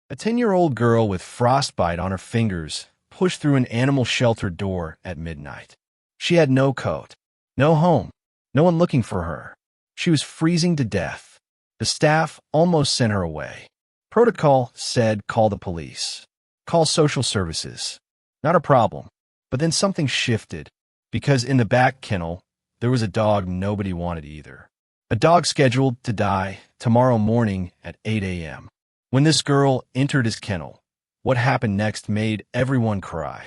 A 10-year-old girl with frostbite on her fingers pushed through an animal shelter door at midnight. She had no coat, no home, no one looking for her. She was freezing to death. The staff almost sent her away. Protocol said call the police. Call social services. Not a problem. But then something shifted, because in the back kennel, there was a dog nobody wanted either. A dog scheduled to die tomorrow morning at 8 a.m. When this girl entered his kennel, what happened next made everyone cry.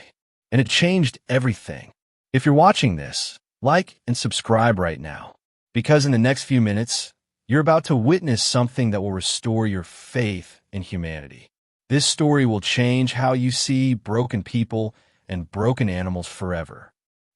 And it changed everything. If you're watching this, like and subscribe right now, because in the next few minutes, you're about to witness something that will restore your faith in humanity. This story will change how you see broken people and broken animals forever.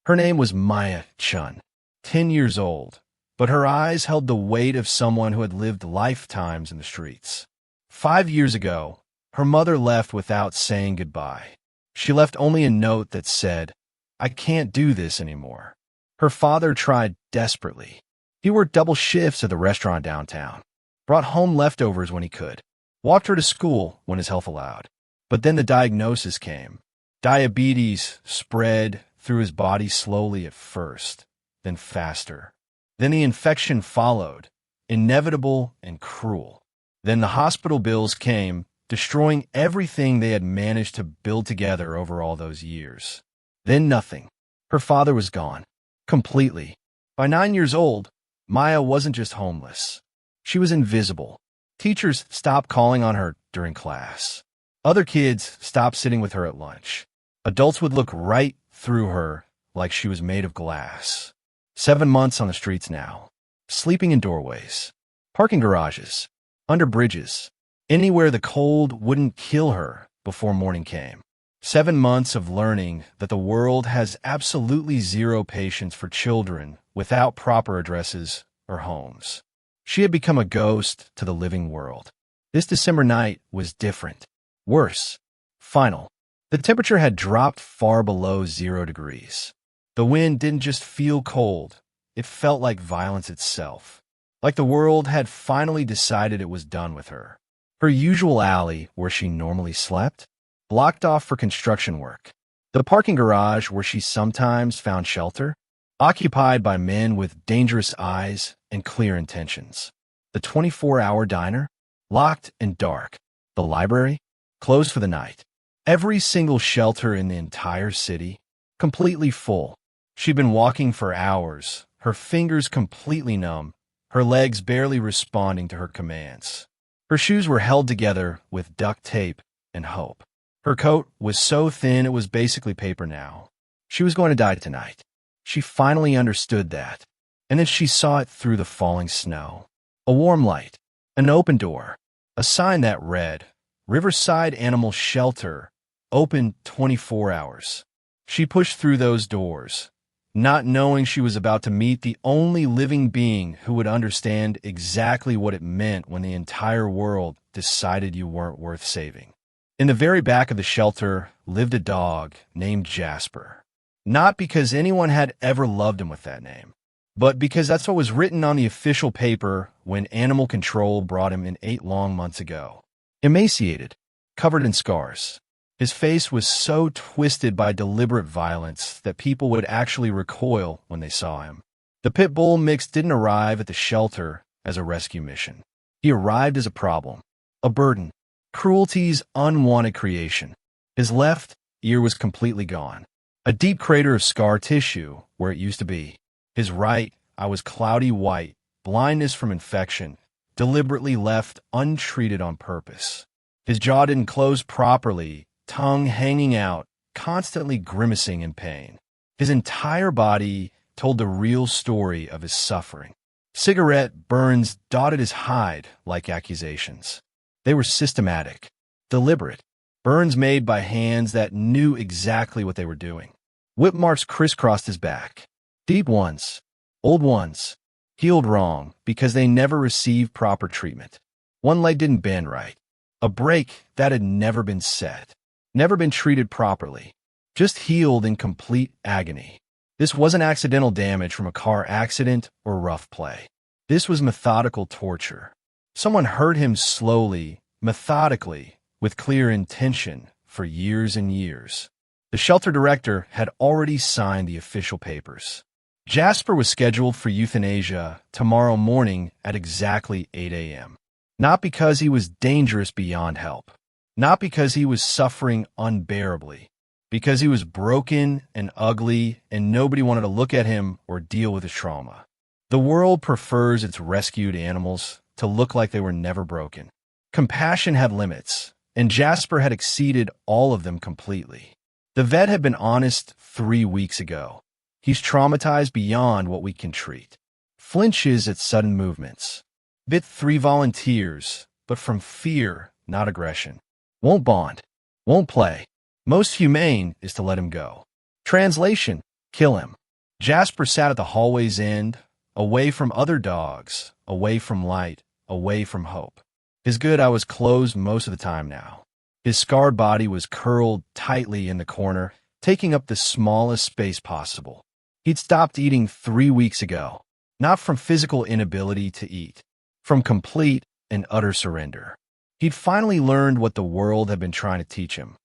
Her name was Maya Chun, 10 years old, but her eyes held the weight of someone who had lived lifetimes in the streets. 5 years ago, her mother left without saying goodbye. She left only a note that said, "I can't do this anymore." Her father tried desperately. He worked double shifts at the restaurant downtown, brought home leftovers when he could, walked her to school when his health allowed. But then the diagnosis came. Diabetes spread through his body slowly at first, then faster. Then the infection followed, inevitable and cruel. Then the hospital bills came, destroying everything they had managed to build together over all those years. Then nothing. Her father was gone, completely. By 9 years old, Maya wasn't just homeless. She was invisible. Teachers stopped calling on her during class. Other kids stopped sitting with her at lunch. Adults would look right through her like she was made of glass. 7 months on the streets now, sleeping in doorways, parking garages, under bridges, anywhere the cold wouldn't kill her before morning came. 7 months of learning that the world has absolutely zero patience for children without proper addresses or homes. She had become a ghost to the living world. This December night was different. Worse. Final. The temperature had dropped far below 0 degrees. The wind didn't just feel cold. It felt like violence itself. Like the world had finally decided it was done with her. Her usual alley, where she normally slept, blocked off for construction work. The parking garage, where she sometimes found shelter, occupied by men with dangerous eyes and clear intentions. The 24-hour diner, locked and dark. The library, closed for the night. Every single shelter in the entire city, completely full. She'd been walking for hours, her fingers completely numb, her legs barely responding to her commands. Her shoes were held together with duct tape and hope. Her coat was so thin it was basically paper now. She was going to die tonight. She finally understood that. And then she saw it through the falling snow. A warm light, an open door, a sign that read, "Riverside Animal Shelter, open 24 hours. She pushed through those doors, not knowing she was about to meet the only living being who would understand exactly what it meant when the entire world decided you weren't worth saving. In the very back of the shelter lived a dog named Jasper. Not because anyone had ever loved him with that name, but because that's what was written on the official paper when animal control brought him in 8 long months ago. Emaciated, covered in scars. His face was so twisted by deliberate violence that people would actually recoil when they saw him. The pit bull mix didn't arrive at the shelter as a rescue mission. He arrived as a problem, a burden, cruelty's unwanted creation. His left ear was completely gone, a deep crater of scar tissue where it used to be. His right eye was cloudy white, blindness from infection, deliberately left untreated on purpose. His jaw didn't close properly, tongue hanging out, constantly grimacing in pain. His entire body told the real story of his suffering. Cigarette burns dotted his hide like accusations. They were systematic, deliberate, burns made by hands that knew exactly what they were doing. Whip marks crisscrossed his back. Deep ones, old ones, healed wrong because they never received proper treatment. One leg didn't bend right. A break that had never been set. Never been treated properly, just healed in complete agony. This wasn't accidental damage from a car accident or rough play. This was methodical torture. Someone hurt him slowly, methodically, with clear intention for years and years. The shelter director had already signed the official papers. Jasper was scheduled for euthanasia tomorrow morning at exactly 8 a.m. Not because he was dangerous beyond help. Not because he was suffering unbearably. Because he was broken and ugly and nobody wanted to look at him or deal with his trauma. The world prefers its rescued animals to look like they were never broken. Compassion had limits, and Jasper had exceeded all of them completely. The vet had been honest 3 weeks ago. He's traumatized beyond what we can treat. Flinches at sudden movements. Bit 3 volunteers, but from fear, not aggression. Won't bond. Won't play. Most humane is to let him go. Translation: kill him. Jasper sat at the hallway's end, away from other dogs, away from light, away from hope. His good eye was closed most of the time now. His scarred body was curled tightly in the corner, taking up the smallest space possible. He'd stopped eating 3 weeks ago, not from physical inability to eat, from complete and utter surrender. He'd finally learned what the world had been trying to teach him.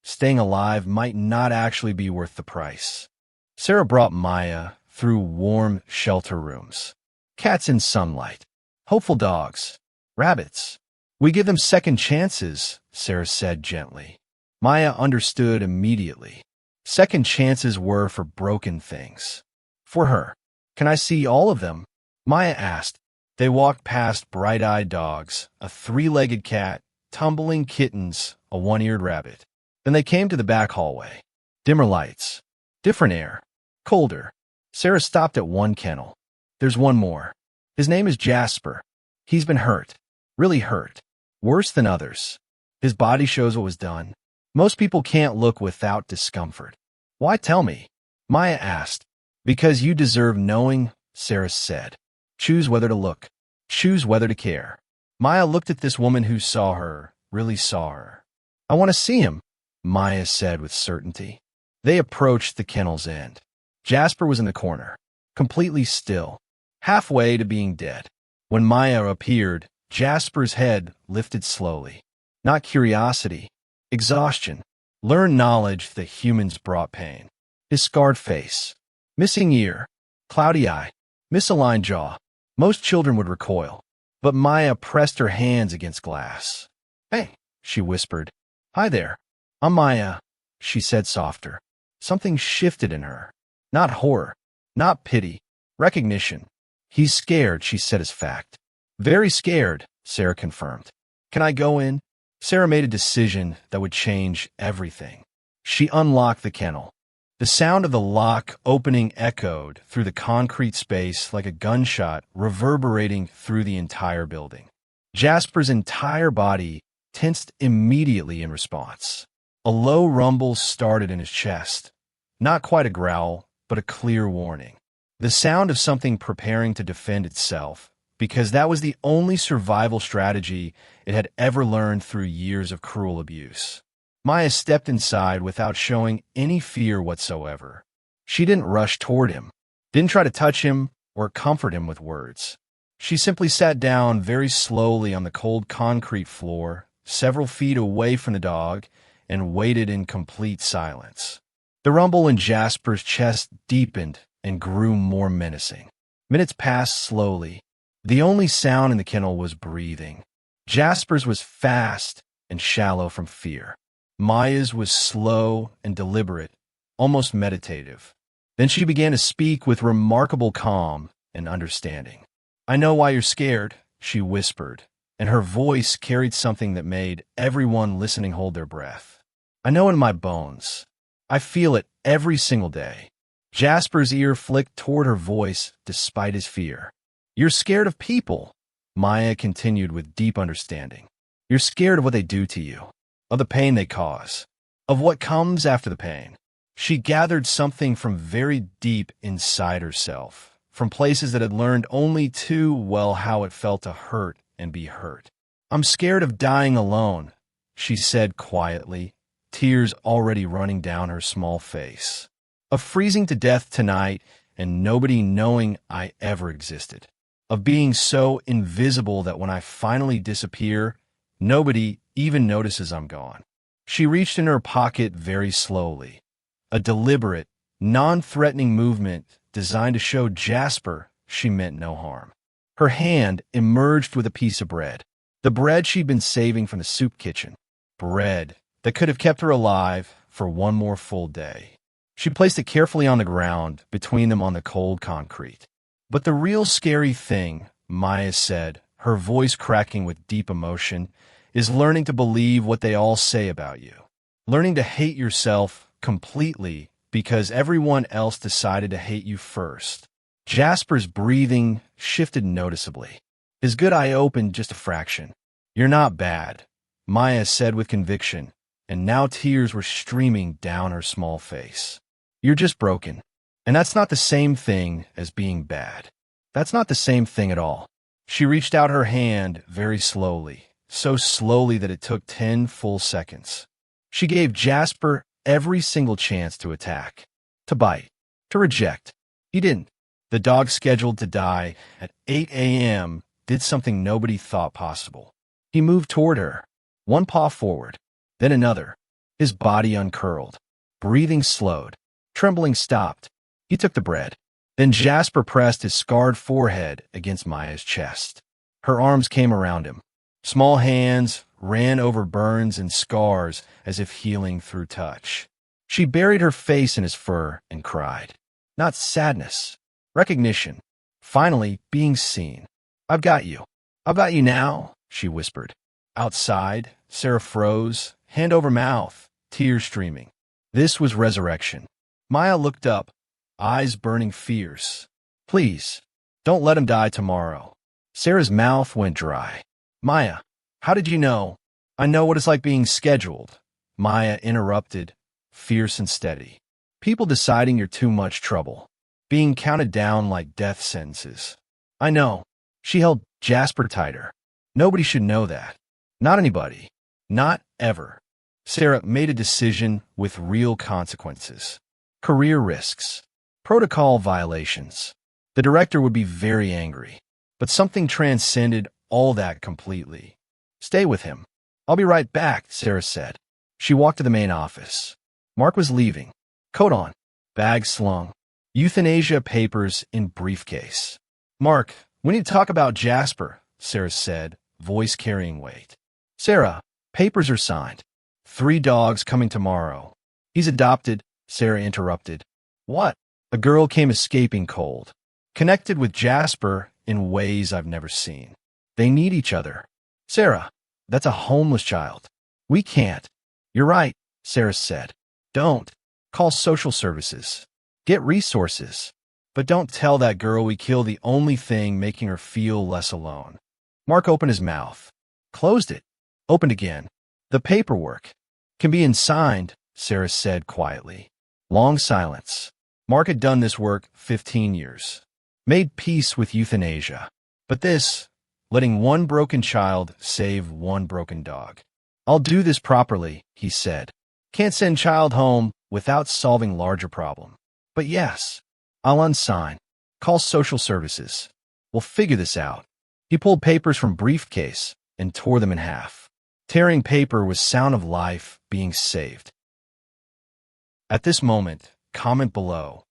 Staying alive might not actually be worth the price. Sarah brought Maya through warm shelter rooms. Cats in sunlight. Hopeful dogs. Rabbits. We give them second chances, Sarah said gently. Maya understood immediately. Second chances were for broken things. For her. Can I see all of them? Maya asked. They walked past bright-eyed dogs, a 3-legged cat, tumbling kittens, a 1-eared rabbit. Then they came to the back hallway. Dimmer lights. Different air. Colder. Sarah stopped at one kennel. There's one more. His name is Jasper. He's been hurt. Really hurt. Worse than others. His body shows what was done. Most people can't look without discomfort. Why tell me? Maya asked. Because you deserve knowing, Sarah said. Choose whether to look. Choose whether to care. Maya looked at this woman who saw her, really saw her. I want to see him, Maya said with certainty. They approached the kennel's end. Jasper was in the corner, completely still, halfway to being dead. When Maya appeared, Jasper's head lifted slowly. Not curiosity, exhaustion. Learned knowledge that humans brought pain. His scarred face, missing ear, cloudy eye, misaligned jaw. Most children would recoil, but Maya pressed her hands against glass. Hey, she whispered. Hi there. I'm Maya, she said softer. Something shifted in her. Not horror, not pity, recognition. He's scared, she said as fact. Very scared, Sarah confirmed. Can I go in? Sarah made a decision that would change everything. She unlocked the kennel. The sound of the lock opening echoed through the concrete space like a gunshot reverberating through the entire building. Jasper's entire body tensed immediately in response. A low rumble started in his chest. Not quite a growl, but a clear warning. The sound of something preparing to defend itself, because that was the only survival strategy it had ever learned through years of cruel abuse. Maya stepped inside without showing any fear whatsoever. She didn't rush toward him, didn't try to touch him or comfort him with words. She simply sat down very slowly on the cold concrete floor, several feet away from the dog, and waited in complete silence. The rumble in Jasper's chest deepened and grew more menacing. Minutes passed slowly. The only sound in the kennel was breathing. Jasper's was fast and shallow from fear. Maya's was slow and deliberate, almost meditative. Then she began to speak with remarkable calm and understanding. I know why you're scared, she whispered, and her voice carried something that made everyone listening hold their breath. I know in my bones. I feel it every single day. Jasper's ear flicked toward her voice despite his fear. You're scared of people, Maya continued with deep understanding. You're scared of what they do to you, of the pain they cause, of what comes after the pain. She gathered something from very deep inside herself, from places that had learned only too well how it felt to hurt and be hurt. I'm scared of dying alone, she said quietly, tears already running down her small face. Of freezing to death tonight and nobody knowing I ever existed. Of being so invisible that when I finally disappear, nobody, even notices I'm gone. She reached in her pocket very slowly, a deliberate, non-threatening movement designed to show Jasper she meant no harm. Her hand emerged with a piece of bread, the bread she'd been saving from the soup kitchen, bread that could have kept her alive for one more full day. She placed it carefully on the ground between them on the cold concrete. But the real scary thing, Maya said, her voice cracking with deep emotion, is learning to believe what they all say about you. Learning to hate yourself completely because everyone else decided to hate you first. Jasper's breathing shifted noticeably. His good eye opened just a fraction. You're not bad, Maya said with conviction, and now tears were streaming down her small face. You're just broken. And that's not the same thing as being bad. That's not the same thing at all. She reached out her hand very slowly, so slowly that it took 10 full seconds. She gave Jasper every single chance to attack, to bite, to reject. He didn't. The dog scheduled to die at 8 a.m. did something nobody thought possible. He moved toward her, one paw forward, then another. His body uncurled. Breathing slowed. Trembling stopped. He took the bread. Then Jasper pressed his scarred forehead against Maya's chest. Her arms came around him. Small hands ran over burns and scars as if healing through touch. She buried her face in his fur and cried. Not sadness. Recognition. Finally, being seen. I've got you. I've got you now, she whispered. Outside, Sarah froze, hand over mouth, tears streaming. This was resurrection. Maya looked up, eyes burning fierce. Please, don't let him die tomorrow. Sarah's mouth went dry. Maya, how did you know? I know what it's like being scheduled. Maya interrupted, fierce and steady. People deciding you're too much trouble. Being counted down like death sentences. I know. She held Jasper tighter. Nobody should know that. Not anybody. Not ever. Sarah made a decision with real consequences. Career risks. Protocol violations. The director would be very angry. But something transcended all that completely. Stay with him. I'll be right back, Sarah said. She walked to the main office. Mark was leaving. Coat on. Bag slung. Euthanasia papers in briefcase. Mark, we need to talk about Jasper, Sarah said, voice carrying weight. Sarah, papers are signed. 3 dogs coming tomorrow. He's adopted, Sarah interrupted. What? A girl came escaping cold. Connected with Jasper in ways I've never seen. They need each other. Sarah, that's a homeless child. We can't. You're right, Sarah said. Don't. Call social services. Get resources. But don't tell that girl we killed the only thing making her feel less alone. Mark opened his mouth. Closed it. Opened again. The paperwork. Can be unsigned, Sarah said quietly. Long silence. Mark had done this work 15 years. Made peace with euthanasia. But this, letting one broken child save one broken dog. I'll do this properly, he said. Can't send child home without solving larger problem. But yes, I'll unsign. Call social services. We'll figure this out. He pulled papers from briefcase and tore them in half. Tearing paper was sound of life being saved. At this moment, comment below.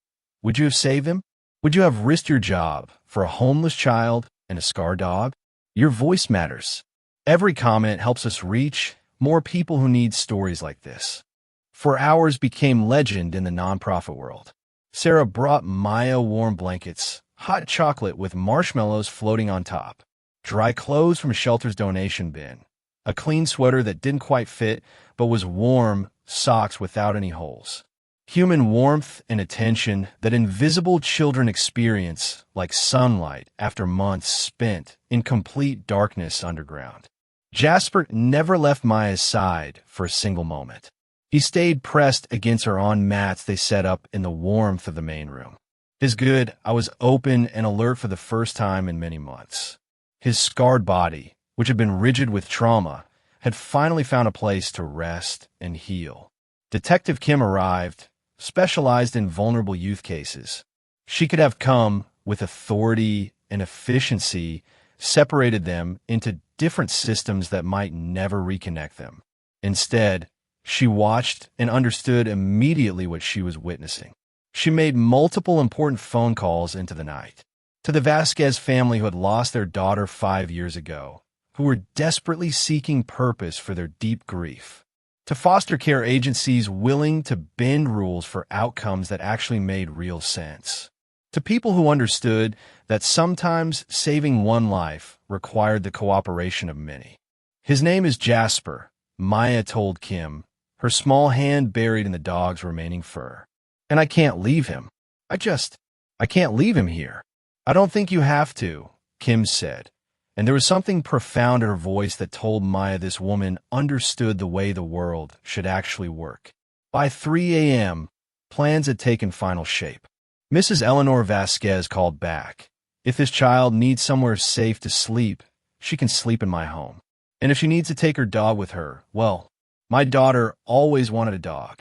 Would you have saved him? Would you have risked your job for a homeless child and a scar dog? Your voice matters. Every comment helps us reach more people who need stories like this. 4 hours became legend in the nonprofit world. Sarah brought Maya warm blankets, hot chocolate with marshmallows floating on top, dry clothes from a shelter's donation bin, a clean sweater that didn't quite fit but was warm, socks without any holes. Human warmth and attention that invisible children experience like sunlight after months spent in complete darkness underground. Jasper never left Maya's side for a single moment. He stayed pressed against her on mats they set up in the warmth of the main room. His good, I was open and alert for the first time in many months. His scarred body, which had been rigid with trauma, had finally found a place to rest and heal. Detective Kim arrived, specialized in vulnerable youth cases. She could have come with authority and efficiency, separated them into different systems that might never reconnect them. Instead, she watched and understood immediately what she was witnessing. She made multiple important phone calls into the night to the Vasquez family who had lost their daughter 5 years ago, who were desperately seeking purpose for their deep grief, to foster care agencies willing to bend rules for outcomes that actually made real sense, to people who understood that sometimes saving one life required the cooperation of many. His name is Jasper, Maya told Kim, her small hand buried in the dog's remaining fur. And I can't leave him. I can't leave him here. I don't think you have to, Kim said. And there was something profound in her voice that told Maya this woman understood the way the world should actually work. By 3 a.m., plans had taken final shape. Mrs. Eleanor Vasquez called back. If this child needs somewhere safe to sleep, she can sleep in my home. And if she needs to take her dog with her, well, my daughter always wanted a dog.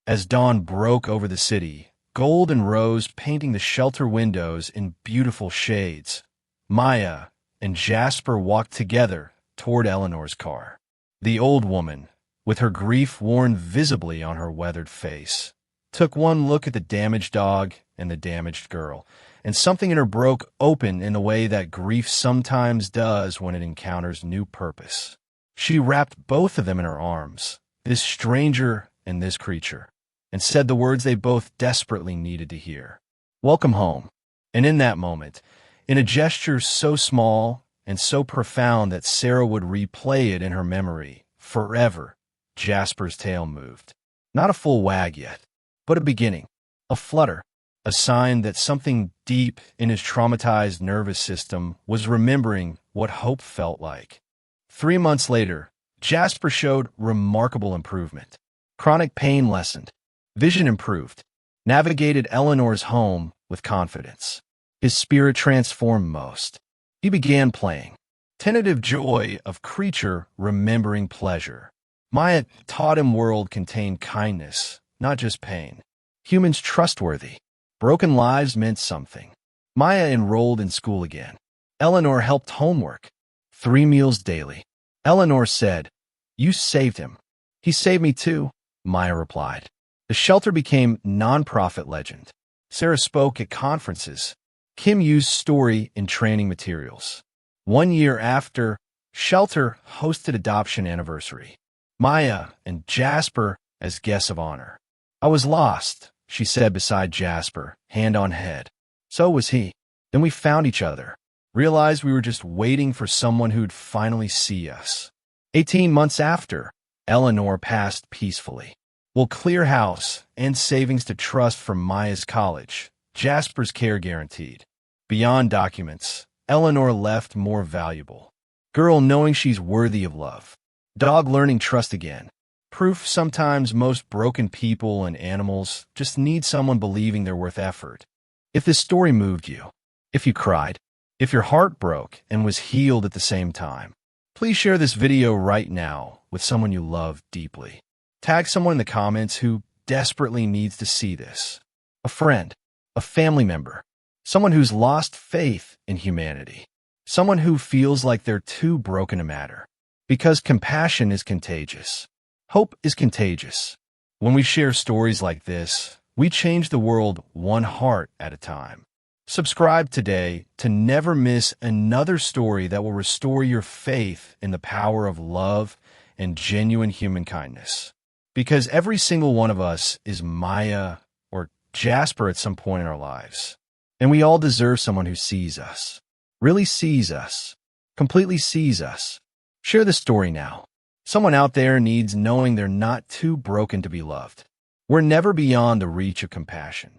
As dawn broke over the city, gold and rose painting the shelter windows in beautiful shades, Maya and Jasper walked together toward Eleanor's car. The old woman, with her grief worn visibly on her weathered face, took one look at the damaged dog and the damaged girl, and something in her broke open in the way that grief sometimes does when it encounters new purpose. She wrapped both of them in her arms, this stranger and this creature, and said the words they both desperately needed to hear. Welcome home. And in that moment, in a gesture so small and so profound that Sarah would replay it in her memory forever, Jasper's tail moved. Not a full wag yet, but a beginning, a flutter, a sign that something deep in his traumatized nervous system was remembering what hope felt like. 3 months later, Jasper showed remarkable improvement. Chronic pain lessened. Vision improved, navigated Eleanor's home with confidence. His spirit transformed most. He began playing. Tentative joy of creature remembering pleasure. Maya taught him world contained kindness, not just pain. Humans trustworthy. Broken lives meant something. Maya enrolled in school again. Eleanor helped homework. 3 meals daily. Eleanor said, "You saved him." "He saved me too," Maya replied. The shelter became nonprofit legend. Sarah spoke at conferences. Kim used story in training materials. 1 year after, shelter hosted adoption anniversary. Maya and Jasper as guests of honor. "I was lost," she said beside Jasper, hand on head. So was he. Then we found each other. Realized we were just waiting for someone who'd finally see us. 18 months after, Eleanor passed peacefully. Will clear house and savings to trust from Maya's college. Jasper's care guaranteed. Beyond documents, Eleanor left more valuable. Girl knowing she's worthy of love. Dog learning trust again. Proof sometimes most broken people and animals just need someone believing they're worth effort. If this story moved you, if you cried, if your heart broke and was healed at the same time, please share this video right now with someone you love deeply. Tag someone in the comments who desperately needs to see this. A friend, a family member, someone who's lost faith in humanity, someone who feels like they're too broken to matter. Because compassion is contagious. Hope is contagious. When we share stories like this, we change the world one heart at a time. Subscribe today to never miss another story that will restore your faith in the power of love and genuine human kindness. Because every single one of us is Maya or Jasper at some point in our lives. And we all deserve someone who sees us, really sees us, completely sees us. Share the story now. Someone out there needs knowing they're not too broken to be loved. We're never beyond the reach of compassion.